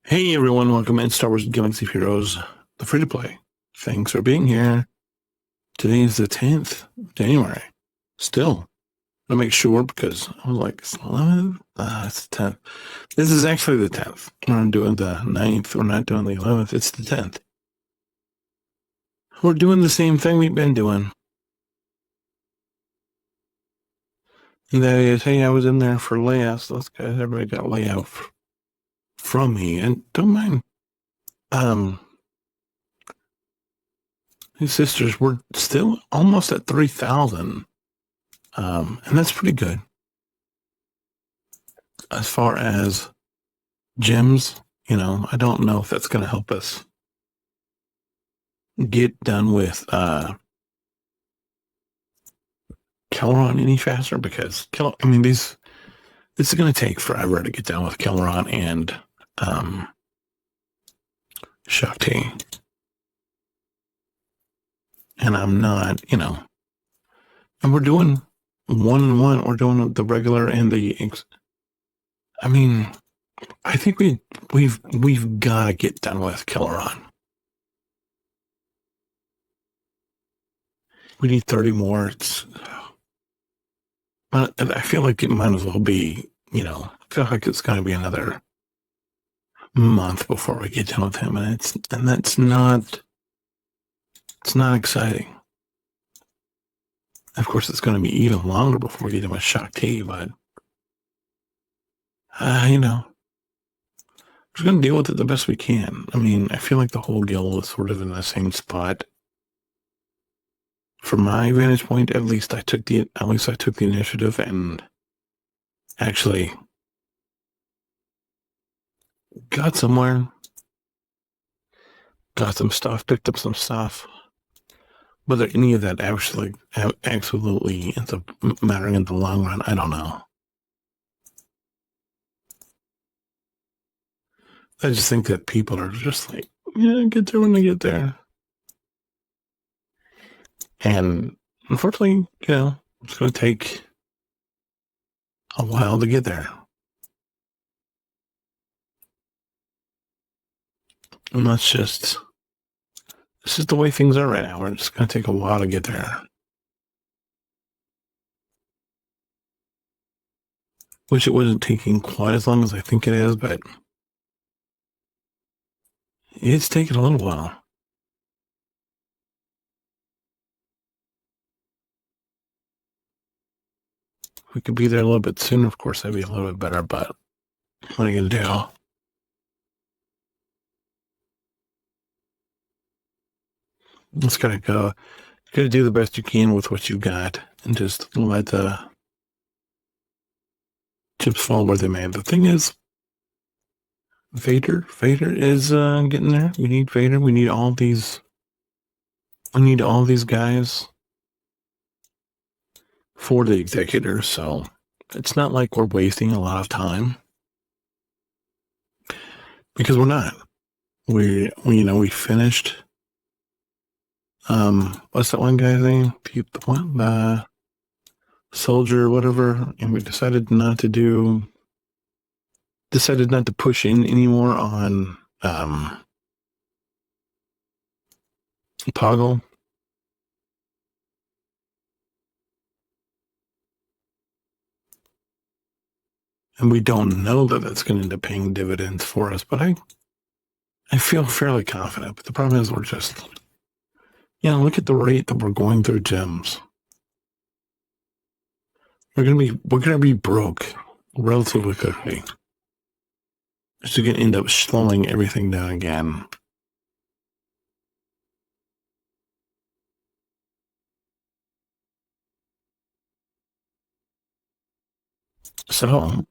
Hey everyone, welcome in Star Wars Galaxy of Heroes, the free-to-play. Thanks for being here. Today is the 10th of January. Still, I'll make sure because I was like, it's 11th? It's the 10th. This is actually the 10th. We're not doing the 9th. We're not doing the 11th. It's the 10th. We're doing the same thing we've been doing. And that is, hey, I was in there for layouts. Those guys, everybody got layout from me. And don't mind, his sisters were still almost at 3,000. And that's pretty good. As far as gems, I don't know if that's going to help us get done with Kelleron any faster because this is going to take forever to get done with Kelleron and Shakti. And I'm not, and we're doing 1-1. We're doing the regular and the. I think we've got to get done with Kelleron. We need 30 more. I feel like it might as well be, I feel like it's going to be another month before we get done with him, and that's not. It's not exciting. Of course, it's going to be even longer before we get done with Shakti, but we're just going to deal with it the best we can. I feel like the whole guild is sort of in the same spot. From my vantage point, at least I took the initiative and actually got somewhere, got some stuff, picked up some stuff. Whether any of that absolutely ends up mattering in the long run, I don't know. I just think that people are just like, yeah, get there when they get there. And unfortunately, it's going to take a while to get there. And this is the way things are right now. It's going to take a while to get there. Wish it wasn't taking quite as long as I think it is, but it's taking a little while. If we could be there a little bit sooner, of course, that'd be a little bit better, but what are you going to do? Just gotta go. You gotta do the best you can with what you got and just let the chips fall where they may. The thing is, Vader is getting there. We need Vader. We need all these guys for the executors, so it's not like we're wasting a lot of time. Because we're not. We finished what's that one guy's name? The soldier, whatever, and we decided not to push in anymore on Toggle. And we don't know that that's going to end up paying dividends for us, but I feel fairly confident. But the problem is we're just, look at the rate that we're going through gems. We're gonna be broke relatively quickly. So you're gonna end up slowing everything down again. So,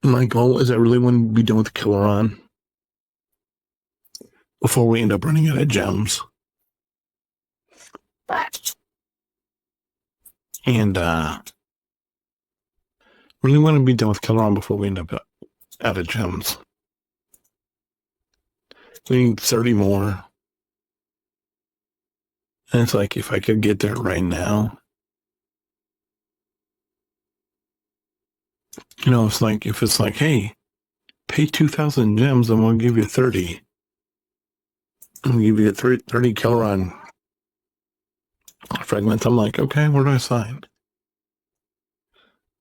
my goal is I really want to be done with Kelleron before we end up running out of gems. And really want to be done with Kelleron before we end up out of gems. We need 30 more. And it's like, if I could get there right now, You know, it's like, if it's like, hey, pay 2,000 gems and we'll give you 30. We'll give you 30 Kelron fragments. I'm like, okay, where do I sign?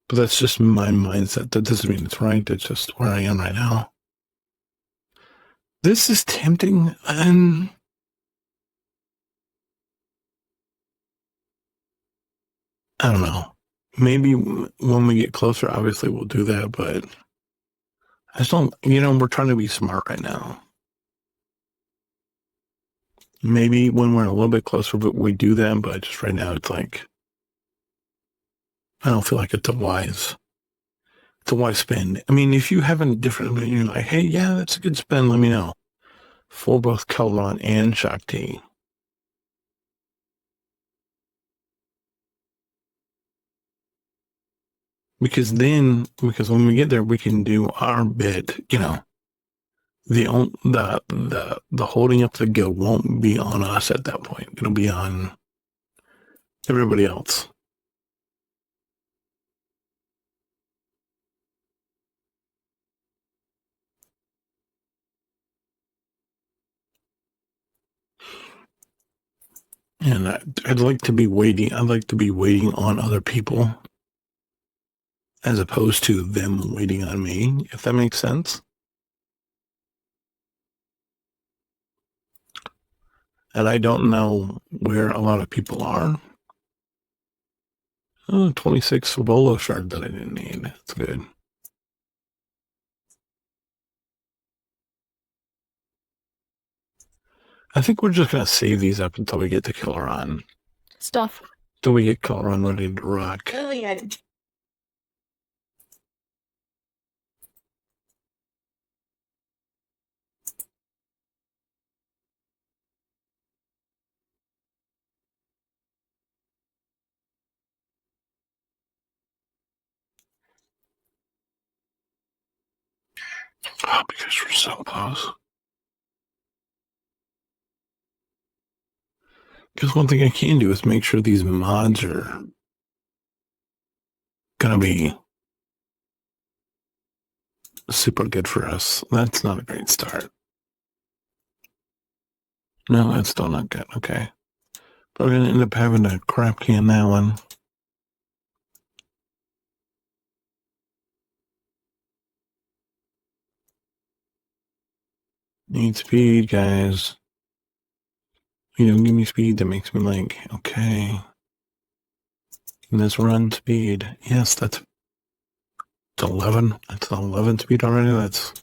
But that's just my mindset. That doesn't mean it's right. It's just where I am right now. This is tempting, and I don't know. Maybe when we get closer, obviously we'll do that, but I just don't, we're trying to be smart right now. Maybe when we're a little bit closer, but we do that, but just right now it's like, I don't feel like it's a wise spend. I mean, if you have a different opinion, you're like, hey, yeah, that's a good spend, let me know. For both Kelron and Shakti. Because when we get there, we can do our bit, the holding up the guild won't be on us at that point. It'll be on everybody else. And I'd like to be waiting. I'd like to be waiting on other people as opposed to them waiting on me, if that makes sense. And I don't know where a lot of people are. Oh, 26 Swgoh shard that I didn't need. That's good. I think we're just going to save these up until we get to Kelron. Stuff. Till we get Kelron ready to rock. Oh, yeah. Oh, because we're so close. Because one thing I can do is make sure these mods are gonna be super good for us. That's not a great start. No, that's still not good. Okay. But we're gonna end up having a crap can that one. Need speed, guys. Give me speed that makes me like, okay. And this run speed. Yes, that's 11. That's 11 speed already. That's,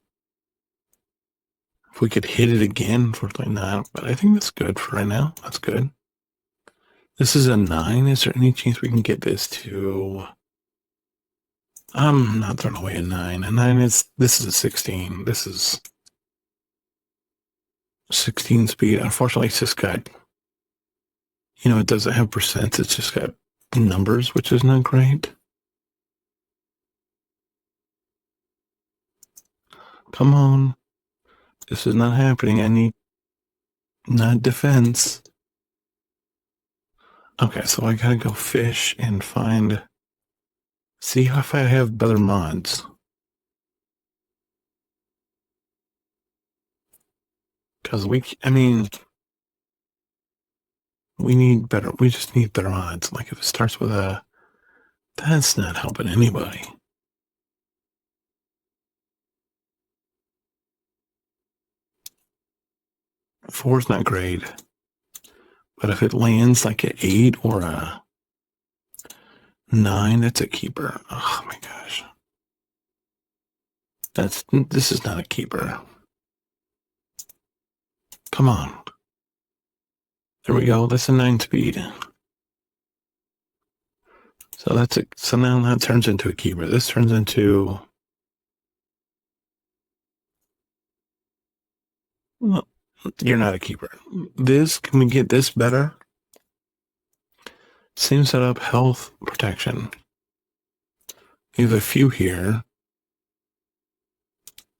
if we could hit it again, unfortunately not. But I think that's good for right now. That's good. This is a 9. Is there any chance we can get this to... I'm not throwing away a 9. A 9 is... This is a 16. This is... 16 speed. Unfortunately, it's just got... it doesn't have percents. It's just got numbers, which is not great. Come on. This is not happening. I need... Not defense. Okay, so I gotta go fish and find... See if I have better mods. Because we need better... We just need better mods. Like, if it starts with a... That's not helping anybody. Four's not great. But if it lands like an 8 or a 9, that's a keeper. Oh my gosh. This is not a keeper. Come on. There we go. That's a 9 speed. So that's it. So now that turns into a keeper. This turns into... Well, you're not a keeper. Can we get this better? Same setup, health, protection. We have a few here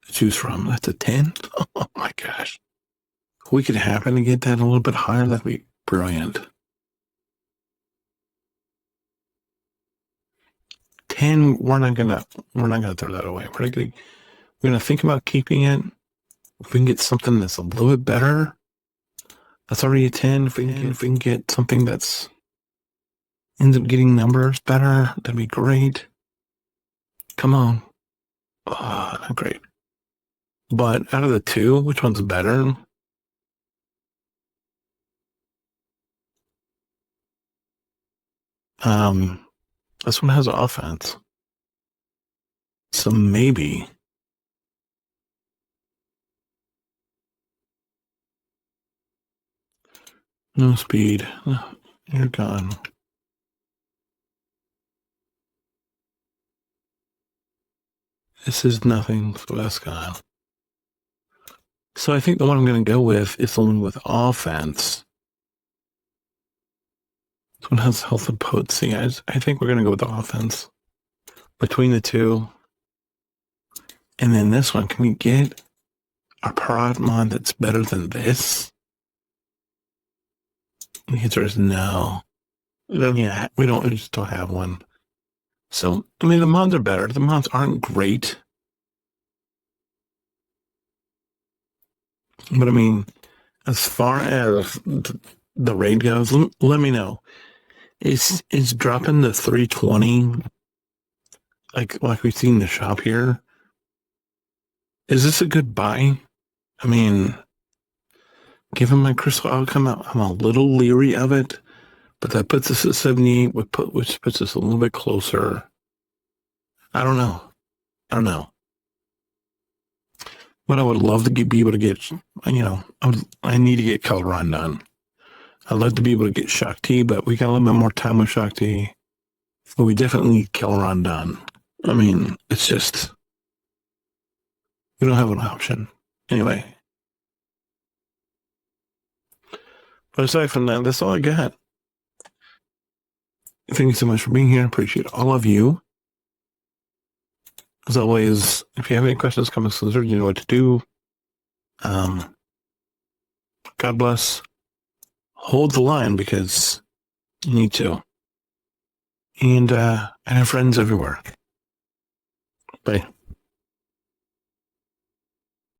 to choose from. That's a 10? Oh my gosh. If we could happen to get that a little bit higher, that'd be brilliant. 10, we're not gonna throw that away. We're gonna think about keeping it. If we can get something that's a little bit better, that's already a 10. If we can get something that's ends up getting numbers better, that'd be great. Come on. Not great. But out of the two, which one's better? This one has offense. So maybe. No speed. You're gone. This is nothing, so that's gone. So I think the one I'm going to go with is the one with offense. This one has health and potency. I think we're going to go with the offense between the two. And then this one, can we get a prod mod that's better than this? The answer is no. Yeah, we just don't have one. So, I mean, the mods are better. The mods aren't great. But I mean, as far as the raid goes, let me know. Is dropping the 320 like we've seen in the shop here? Is this a good buy? I mean, given my crystal outcome, I'm a little leery of it, but that puts us at 78, which puts us a little bit closer. I don't know. But I would love to be able to get, I need to get Caloran done. I'd love to be able to get Shakti, but we got a little bit more time with Shakti. But we definitely need Caloran done. I mean, it's just, we don't have an option. Anyway. But aside from that, that's all I got. Thank you so much for being here. Appreciate all of you. As always, if you have any questions, comments, concerns, you know what to do. God bless. Hold the line because you need to. And I have friends everywhere. Bye.